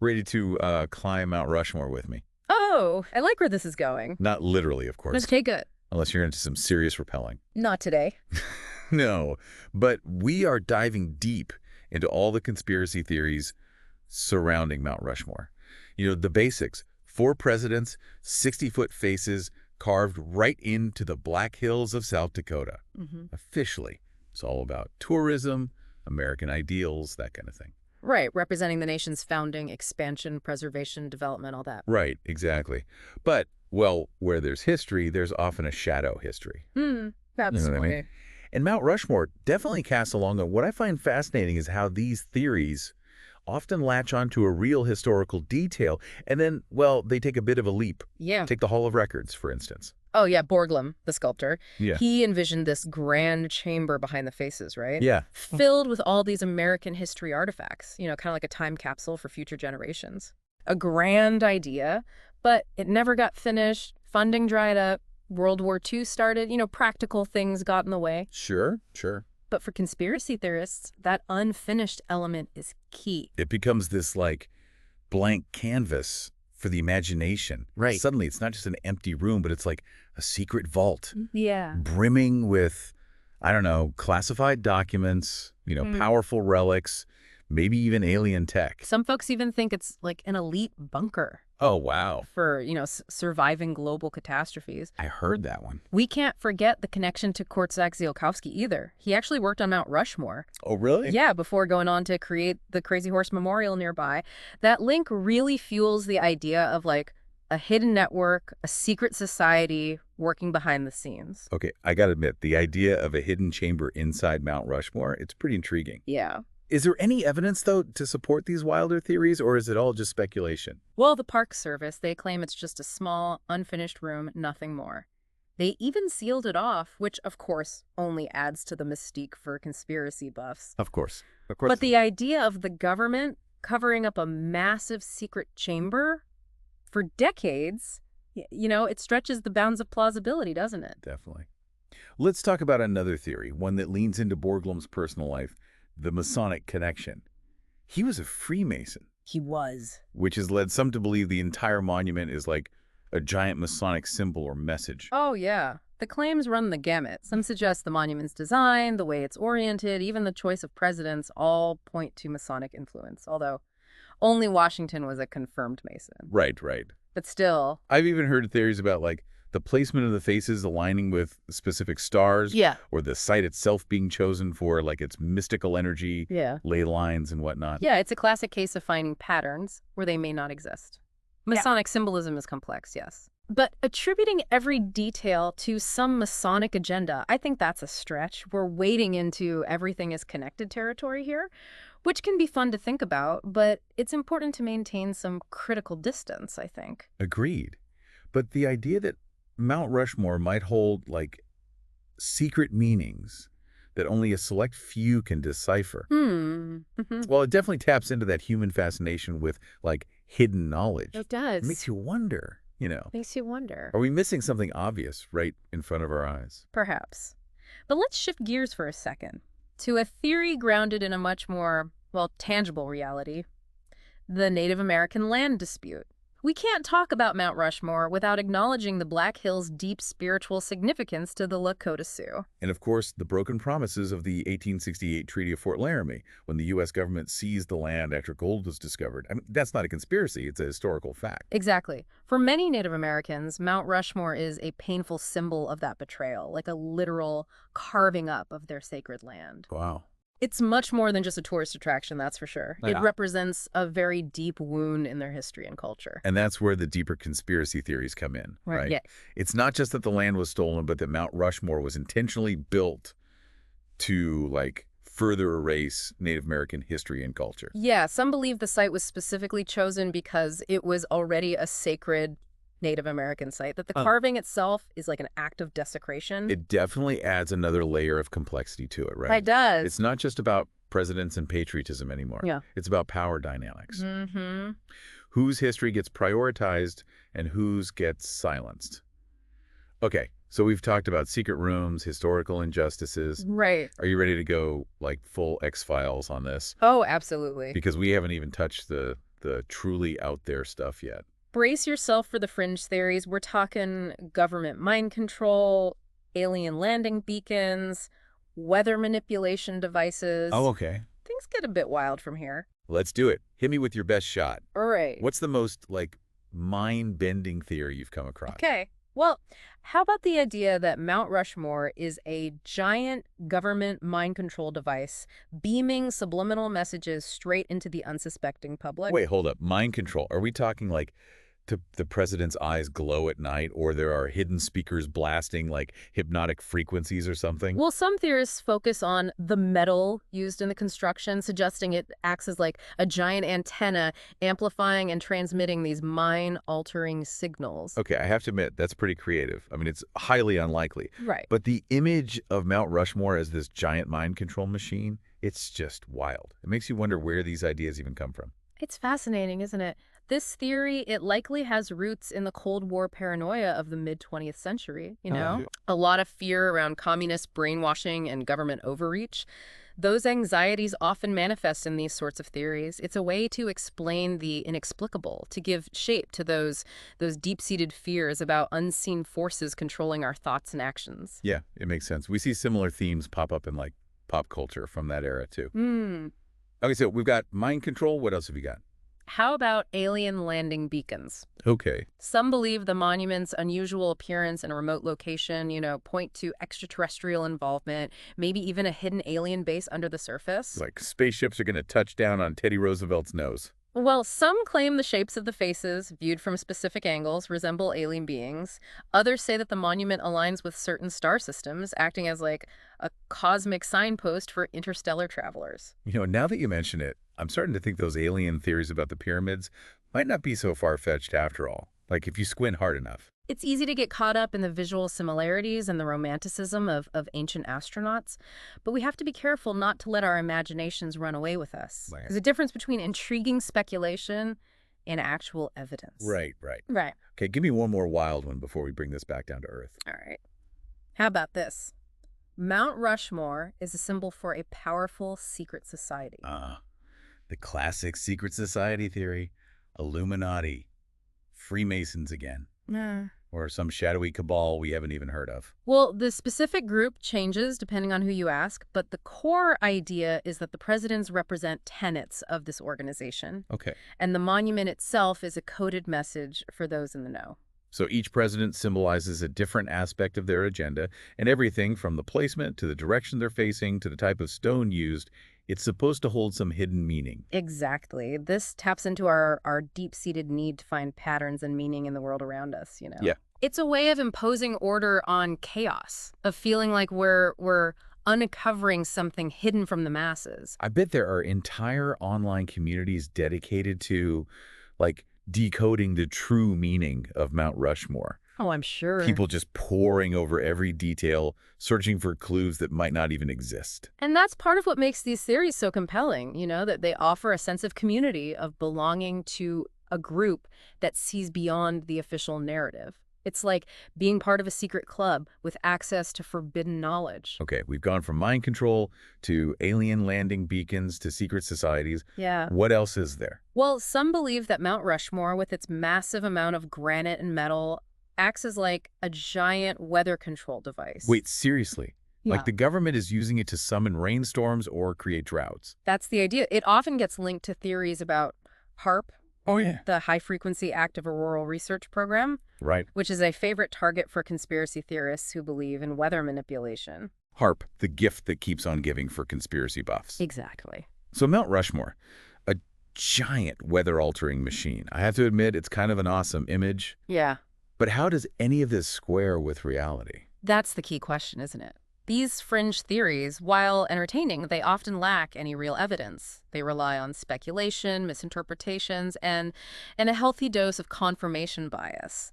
Ready to climb Mount Rushmore with me? Oh, I like where this is going. Not literally, of course, Okay, good. unless you're into some serious rappelling. Not today. No, but we are diving deep into all the conspiracy theories surrounding Mount Rushmore. You know, the basics. 4 presidents, 60-foot faces carved right into the Black Hills of South Dakota. Officially, it's all about tourism, American ideals, that kind of thing. Right, representing the nation's founding, expansion, preservation, development, all that. Right, exactly. But, well, where there's history, there's often a shadow history. That's You know what I mean? And Mount Rushmore definitely casts along on what I find fascinating is how these theories often latch onto a real historical detail, and then, well, they take a bit of a leap. Yeah. Take the Hall of Records, for instance. Oh, yeah, Borglum, the sculptor. Yeah. He envisioned this grand chamber behind the faces, right? Yeah. Filled with all these American history artifacts, kind of like a time capsule for future generations. A grand idea, but it never got finished. Funding dried up. World War II started. Practical things got in the way. Sure. But for conspiracy theorists, that unfinished element is key. It becomes this, like, blank canvas for the imagination. Right. Suddenly, it's not just an empty room, but it's like a secret vault. Yeah. Brimming with, I don't know, classified documents, powerful relics, maybe even alien tech. Some folks even think it's like an elite bunker Oh, wow. for, surviving global catastrophes. I heard that one. We can't forget the connection to Korczak-Ziolkowski either. He actually worked on Mount Rushmore. Oh, really? Yeah, before going on to create the Crazy Horse Memorial nearby. That link really fuels the idea of, like, a hidden network, a secret society working behind the scenes. Okay, I gotta admit, the idea of a hidden chamber inside Mount Rushmore, it's pretty intriguing. Yeah. Is there any evidence, though, to support these wilder theories, or is it all just speculation? Well, the Park Service, they claim it's just a small, unfinished room, nothing more. They even sealed it off, which, of course, only adds to the mystique for conspiracy buffs. Of course. But the idea of the government covering up a massive secret chamber for decades, it stretches the bounds of plausibility, doesn't it? Definitely. Let's talk about another theory, one that leans into Borglum's personal life, the Masonic connection. He was a Freemason. He was. Which has led some to believe the entire monument is like a giant Masonic symbol or message. Oh, yeah. The claims run the gamut. Some suggest the monument's design, the way it's oriented, even the choice of presidents all point to Masonic influence, although only Washington was a confirmed Mason. Right. But still. I've even heard theories about, like, the placement of the faces aligning with specific stars. Yeah. Or the site itself being chosen for, like, its mystical energy, Yeah. ley lines and whatnot. Yeah, it's a classic case of finding patterns where they may not exist. Masonic symbolism is complex, yes. But attributing every detail to some Masonic agenda, I think that's a stretch. We're wading into everything is connected territory here, which can be fun to think about, but it's important to maintain some critical distance, I think. Agreed. But the idea that Mount Rushmore might hold, like, secret meanings that only a select few can decipher. Well, it definitely taps into that human fascination with, like, hidden knowledge. It does. It makes you wonder, Makes you wonder. Are we missing something obvious right in front of our eyes? Perhaps. But let's shift gears for a second to a theory grounded in a much more, tangible reality, the Native American land dispute. We can't talk about Mount Rushmore without acknowledging the Black Hills' deep spiritual significance to the Lakota Sioux. And, of course, the broken promises of the 1868 Treaty of Fort Laramie, when the U.S. government seized the land after gold was discovered. I mean, that's not a conspiracy. It's a historical fact. Exactly. For many Native Americans, Mount Rushmore is a painful symbol of that betrayal, like a literal carving up of their sacred land. Wow. It's much more than just a tourist attraction, that's for sure. Yeah. It represents a very deep wound in their history and culture. And that's where the deeper conspiracy theories come in, right? Yeah. It's not just that the land was stolen, but that Mount Rushmore was intentionally built to, like, further erase Native American history and culture. Yeah, some believe the site was specifically chosen because it was already a sacred Native American site, that the carving itself is like an act of desecration. It definitely adds another layer of complexity to it, right? It does. It's not just about presidents and patriotism anymore. Yeah. It's about power dynamics. Mm-hmm. Whose history gets prioritized and whose gets silenced. Okay, so we've talked about secret rooms, historical injustices. Right. Are you ready to go, like, full X-Files on this? Oh, absolutely. Because we haven't even touched the the truly out there stuff yet. Brace yourself for the fringe theories. We're talking government mind control, alien landing beacons, weather manipulation Oh, devices. okay. Things get a bit wild from here. Let's do it. Hit me with your best shot. All right. What's the most, like, mind-bending theory you've come across? Okay. Well, how about the idea that Mount Rushmore is a giant government mind control device beaming subliminal messages straight into the unsuspecting public? Wait, hold up. Mind control. Are we talking, like, the president's eyes glow at night, or there are hidden speakers blasting, like, hypnotic frequencies or something? Well, some theorists focus on the metal used in the construction, suggesting it acts as like a giant antenna, amplifying and transmitting these mind-altering signals. Okay, I have to admit, that's pretty creative. I mean, it's highly unlikely. Right. But the image of Mount Rushmore as this giant mind control machine, it's just wild. It makes you wonder where these ideas even come from. It's fascinating, isn't it? This theory, it likely has roots in the Cold War paranoia of the mid-20th century, you know? A lot of fear around communist brainwashing and government overreach. Those anxieties often manifest in these sorts of theories. It's a way to explain the inexplicable, to give shape to those deep-seated fears about unseen forces controlling our thoughts and actions. Yeah, it makes sense. We see similar themes pop up in, like, pop culture from that era, too. Okay, so we've got mind control. What else have you got? How about alien landing beacons? Okay. Some believe the monument's unusual appearance in a remote location, point to extraterrestrial involvement, maybe even a hidden alien base under the surface. Like spaceships are going to touch down on Teddy Roosevelt's nose. Well, some claim the shapes of the faces, viewed from specific angles, resemble alien beings. Others say that the monument aligns with certain star systems, acting as like a cosmic signpost for interstellar travelers. Now that you mention it, I'm starting to think those alien theories about the pyramids might not be so far-fetched after all. Like, if you squint hard enough. It's easy to get caught up in the visual similarities and the romanticism of ancient astronauts, but we have to be careful not to let our imaginations run away with us. Right. There's a difference between intriguing speculation and actual evidence. Right. Right. Okay, give me one more wild one before we bring this back down to earth. All right. How about this? Mount Rushmore is a symbol for a powerful secret society. The classic secret society theory, Illuminati, Freemasons again. Or some shadowy cabal we haven't even heard of. Well, the specific group changes depending on who you ask, but the core idea is that the presidents represent tenets of this organization. Okay. And the monument itself is a coded message for those in the know. So each president symbolizes a different aspect of their agenda, and everything from the placement to the direction they're facing to the type of stone used, it's supposed to hold some hidden meaning. Exactly. This taps into our deep-seated need to find patterns and meaning in the world around us, Yeah. It's a way of imposing order on chaos, of feeling like we're uncovering something hidden from the masses. I bet there are entire online communities dedicated to, like, decoding the true meaning of Mount Rushmore. Oh, I'm sure. People just poring over every detail, searching for clues that might not even exist. And that's part of what makes these theories so compelling, that they offer a sense of community, of belonging to a group that sees beyond the official narrative. It's like being part of a secret club with access to forbidden knowledge. Okay, we've gone from mind control to alien landing beacons to secret societies. Yeah. What else is there? Well, some believe that Mount Rushmore, with its massive amount of granite and metal, acts as like a giant weather control device. Wait, seriously? Yeah. Like the government is using it to summon rainstorms or create droughts? That's the idea. It often gets linked to theories about HAARP, the High-Frequency Active Auroral Research Program, Right. which is a favorite target for conspiracy theorists who believe in weather manipulation. HAARP, the gift that keeps on giving for conspiracy buffs. Exactly. So Mount Rushmore, a giant weather-altering machine. I have to admit, it's kind of an awesome image. Yeah. But how does any of this square with reality? That's the key question, isn't it? These fringe theories, while entertaining, they often lack any real evidence. They rely on speculation, misinterpretations, and a healthy dose of confirmation bias.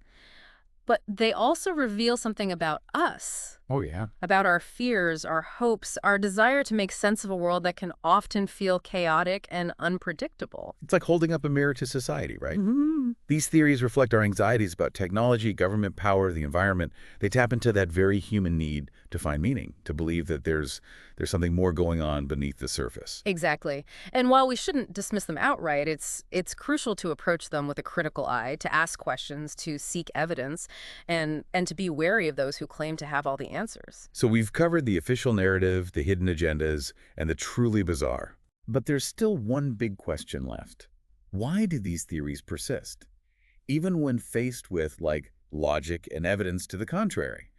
But they also reveal something about us, Oh, yeah. about our fears, our hopes, our desire to make sense of a world that can often feel chaotic and unpredictable. It's like holding up a mirror to society, right? Hmm. These theories reflect our anxieties about technology, government power, the environment. They tap into that very human need to find meaning, to believe that there's something more going on beneath the surface. Exactly. And while we shouldn't dismiss them outright, it's crucial to approach them with a critical eye, to ask questions, to seek evidence, and to be wary of those who claim to have all the answers. So we've covered the official narrative, the hidden agendas, and the truly bizarre. But there's still one big question left. Why do these theories persist? Even when faced with, like, logic and evidence to the contrary.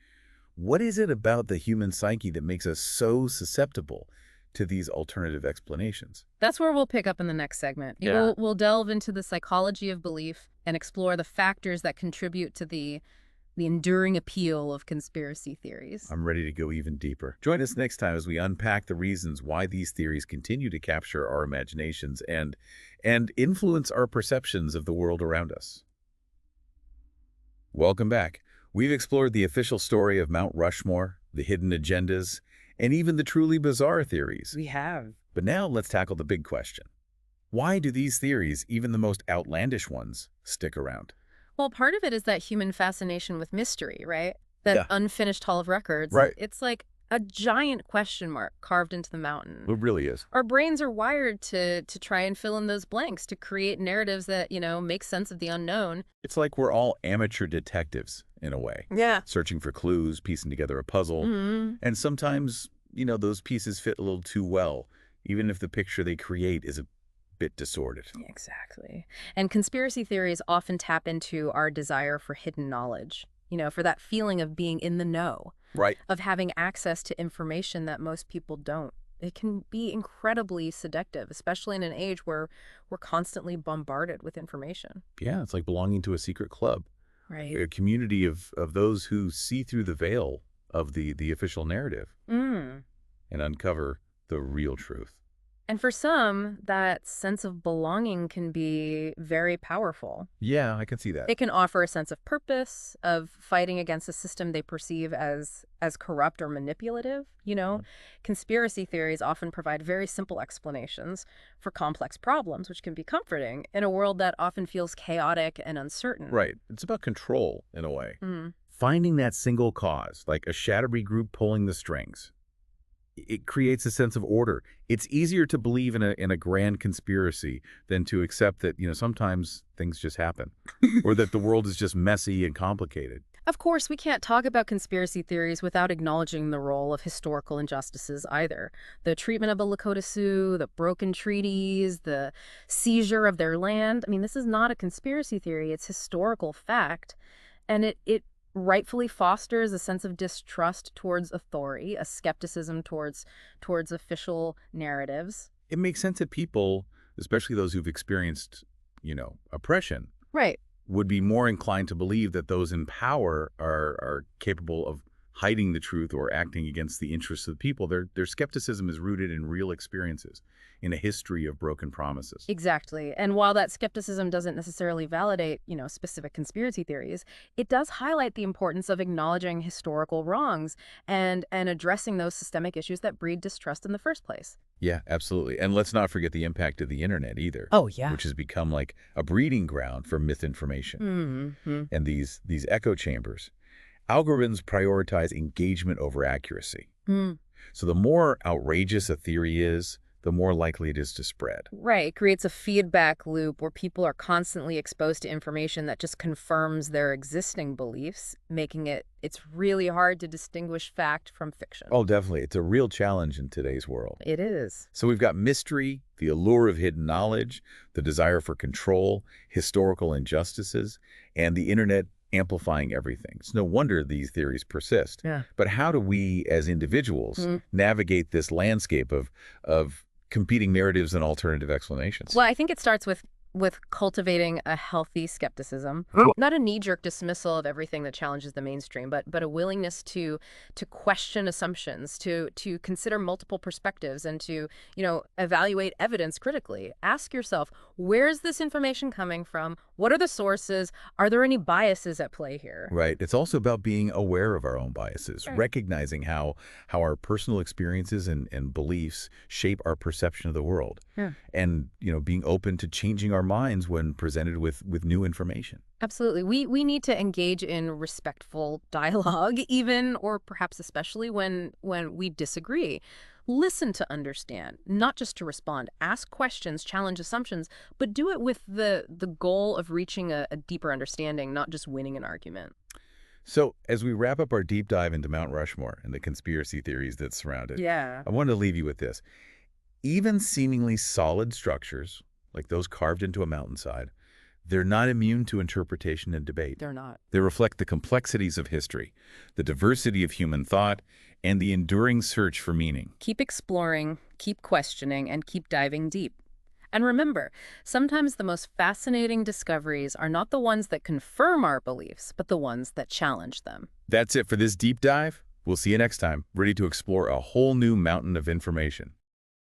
What is it about the human psyche that makes us so susceptible to these alternative explanations? That's where we'll pick up in the next segment. Yeah. We'll delve into the psychology of belief and explore the factors that contribute to the enduring appeal of conspiracy theories. I'm ready to go even deeper. Join us next time as we unpack the reasons why these theories continue to capture our imaginations and influence our perceptions of the world around us. Welcome back. We've explored the official story of Mount Rushmore, the hidden agendas, and even the truly bizarre theories. We have. But now let's tackle the big question. Why do these theories, even the most outlandish ones, stick around? Well, part of it is that human fascination with mystery, right? That Yeah. unfinished Hall of Records. Right. It's like a giant question mark carved into the mountain. It really is. Our brains are wired to try and fill in those blanks, to create narratives that, make sense of the unknown. It's like we're all amateur detectives, in a way. Yeah. Searching for clues, piecing together a puzzle. Mm-hmm. And sometimes, those pieces fit a little too well, even if the picture they create is a bit distorted. Exactly. And conspiracy theories often tap into our desire for hidden knowledge, for that feeling of being in the know, Right. of having access to information that most people don't. It can be incredibly seductive, especially in an age where we're constantly bombarded with information. Yeah, it's like belonging to a secret club, Right. a community of those who see through the veil of the official narrative Mm. and uncover the real truth. And for some, that sense of belonging can be very powerful. Yeah, I can see that. It can offer a sense of purpose, of fighting against a system they perceive as corrupt or manipulative. Conspiracy theories often provide very simple explanations for complex problems, which can be comforting in a world that often feels chaotic and uncertain. Right. It's about control, in a way. Mm. Finding that single cause, like a shadowy group pulling the strings. It creates a sense of order. It's easier to believe in a grand conspiracy than to accept that, sometimes things just happen or that the world is just messy and complicated. Of course, we can't talk about conspiracy theories without acknowledging the role of historical injustices either. The treatment of the Lakota Sioux, the broken treaties, the seizure of their land. I mean, this is not a conspiracy theory. It's historical fact. And it rightfully fosters a sense of distrust towards authority, a skepticism towards official narratives. It makes sense that people, especially those who've experienced, oppression, Right. would be more inclined to believe that those in power are capable of hiding the truth or acting against the interests of the people. Their skepticism is rooted in real experiences, in a history of broken promises. Exactly. And while that skepticism doesn't necessarily validate, specific conspiracy theories, it does highlight the importance of acknowledging historical wrongs and addressing those systemic issues that breed distrust in the first place. Yeah, absolutely. And let's not forget the impact of the internet either. Oh, yeah. Which has become like a breeding ground for misinformation. Mm-hmm. And these echo chambers. Algorithms prioritize engagement over accuracy. Mm. So the more outrageous a theory is, the more likely it is to spread. Right. It creates a feedback loop where people are constantly exposed to information that just confirms their existing beliefs, making it's really hard to distinguish fact from fiction. Oh, definitely. It's a real challenge in today's world. It is. So we've got mystery, the allure of hidden knowledge, the desire for control, historical injustices, and the internet amplifying everything. It's no wonder these theories persist. Yeah. But how do we, as individuals, navigate this landscape of competing narratives and alternative explanations? Well, I think it starts with cultivating a healthy skepticism, not a knee-jerk dismissal of everything that challenges the mainstream, but a willingness to question assumptions, to consider multiple perspectives, and to evaluate evidence critically. Ask yourself, where is this information coming from? What are the sources? Are there any biases at play here? Right. It's also about being aware of our own biases, Sure. recognizing how our personal experiences and beliefs shape our perception of the world. Yeah. And, being open to changing our minds when presented with new information. Absolutely. We need to engage in respectful dialogue, even or perhaps especially when we disagree. Listen to understand, not just to respond. Ask questions, challenge assumptions, but do it with the goal of reaching a deeper understanding, not just winning an argument. So, as we wrap up our deep dive into Mount Rushmore and the conspiracy theories that surround it, Yeah. I want to leave you with this. Even seemingly solid structures, like those carved into a mountainside, they're not immune to interpretation and debate. They're not. They reflect the complexities of history, the diversity of human thought, and the enduring search for meaning. Keep exploring, keep questioning, and keep diving deep. And remember, sometimes the most fascinating discoveries are not the ones that confirm our beliefs, but the ones that challenge them. That's it for this deep dive. We'll see you next time, ready to explore a whole new mountain of information.